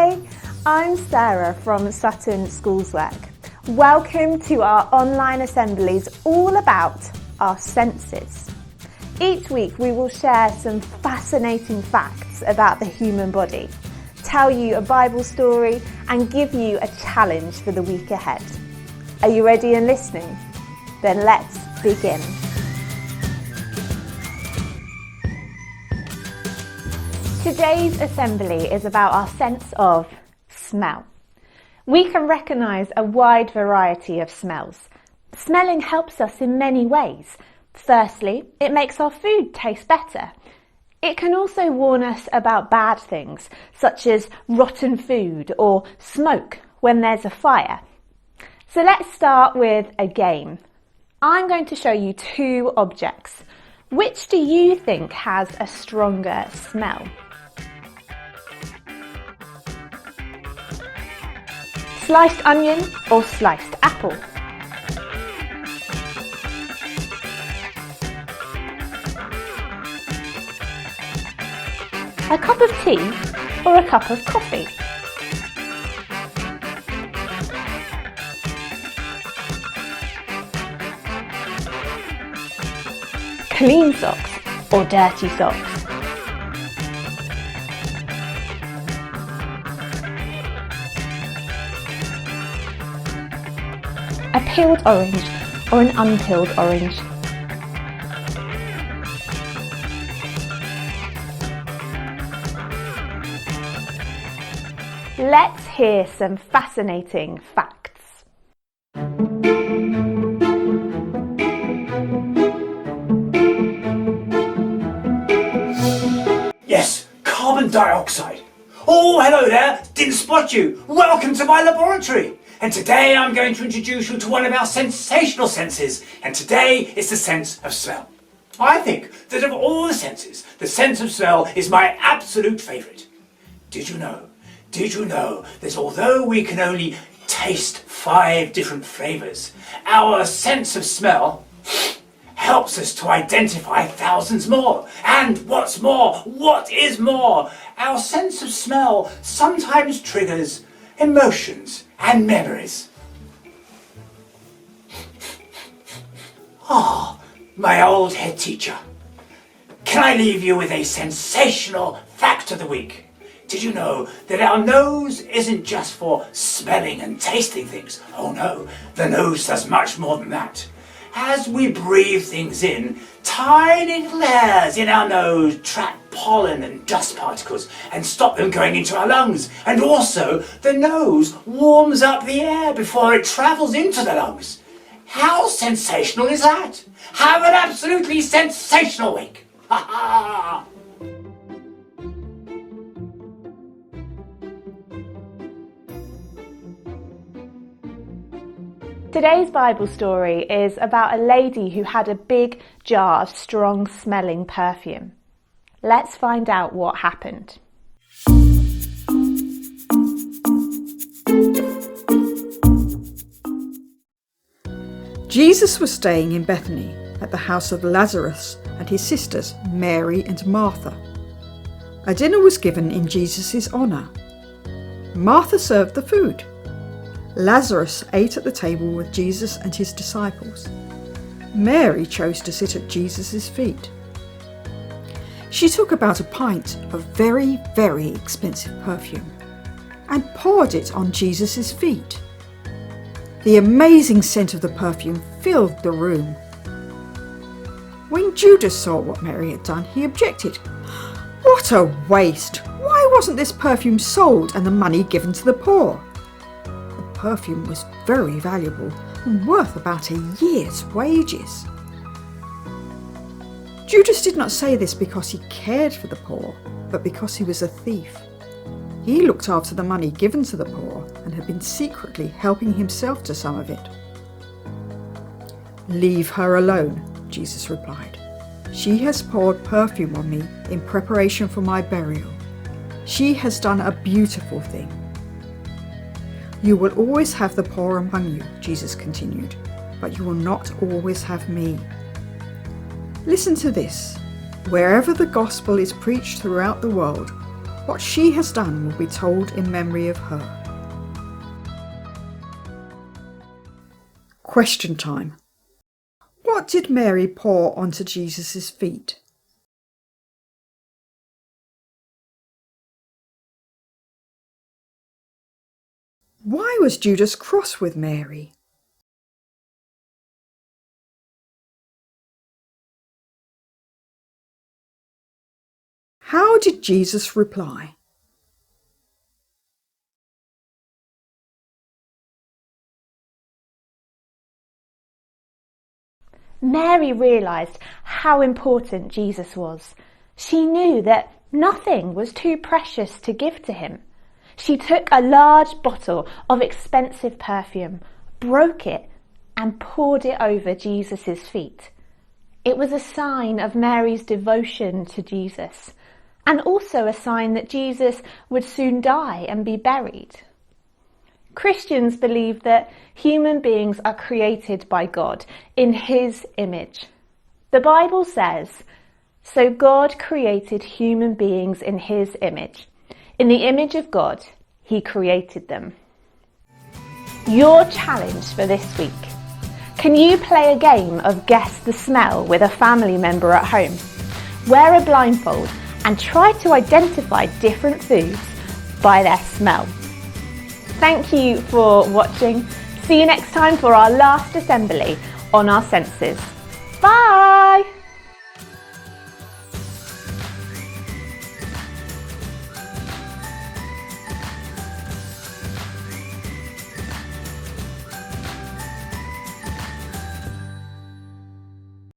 Hi, I'm Sarah from Sutton Schoolswork. Welcome to our online assemblies all about our senses. Each week we will share some fascinating facts about the human body, tell you a Bible story and give you a challenge for the week ahead. Are you ready and listening? Then let's begin. Today's assembly is about our sense of smell. We can recognise a wide variety of smells. Smelling helps us in many ways. Firstly, it makes our food taste better. It can also warn us about bad things, such as rotten food or smoke when there's a fire. So let's start with a game. I'm going to show you two objects. Which do you think has a stronger smell? Sliced onion or sliced apple? A cup of tea or a cup of coffee? Clean socks or dirty socks? A peeled orange or an unpeeled orange? Let's hear some fascinating facts. Yes, carbon dioxide. Oh, hello there, didn't spot you. Welcome to my laboratory. And today I'm going to introduce you to one of our sensational senses. And today it's the sense of smell. I think that of all the senses, the sense of smell is my absolute favourite. Did you know that although we can only taste 5 different flavours, our sense of smell helps us to identify thousands more. And what's more, what is more, our sense of smell sometimes triggers emotions and memories. Ah, my old head teacher. Can I leave you with a sensational fact of the week? Did you know that our nose isn't just for smelling and tasting things? Oh no, the nose does much more than that. As we breathe things in, tiny little hairs in our nose trap pollen and dust particles and stop them going into our lungs. And also, the nose warms up the air before it travels into the lungs. How sensational is that? Have an absolutely sensational week! Ha ha! Today's Bible story is about a lady who had a big jar of strong smelling perfume. Let's find out what happened. Jesus was staying in Bethany at the house of Lazarus and his sisters Mary and Martha. A dinner was given in Jesus' honour. Martha served the food. Lazarus ate at the table with Jesus and his disciples. Mary chose to sit at Jesus' feet. She took about a pint of very, very expensive perfume and poured it on Jesus' feet. The amazing scent of the perfume filled the room. When Judas saw what Mary had done, he objected. "What a waste! Why wasn't this perfume sold and the money given to the poor?" The perfume was very valuable and worth about a year's wages. Judas did not say this because he cared for the poor, but because he was a thief. He looked after the money given to the poor and had been secretly helping himself to some of it. "Leave her alone," Jesus replied. "She has poured perfume on me in preparation for my burial. She has done a beautiful thing." "You will always have the poor among you," Jesus continued, "but you will not always have me. Listen to this. Wherever the gospel is preached throughout the world, What she has done will be told in memory of her. Question time. What did Mary pour onto Jesus' feet? Why was Judas cross with Mary? How did Jesus reply? Mary realised how important Jesus was. She knew that nothing was too precious to give to him. She took a large bottle of expensive perfume, broke it, and poured it over Jesus' feet. It was a sign of Mary's devotion to Jesus, and also a sign that Jesus would soon die and be buried. Christians believe that human beings are created by God in his image. The Bible says, "So God created human beings in his image. In the image of God, he created them." Your challenge for this week. Can you play a game of Guess the Smell with a family member at home? Wear a blindfold and try to identify different foods by their smell. Thank you for watching. See you next time for our last assembly on our senses. Bye!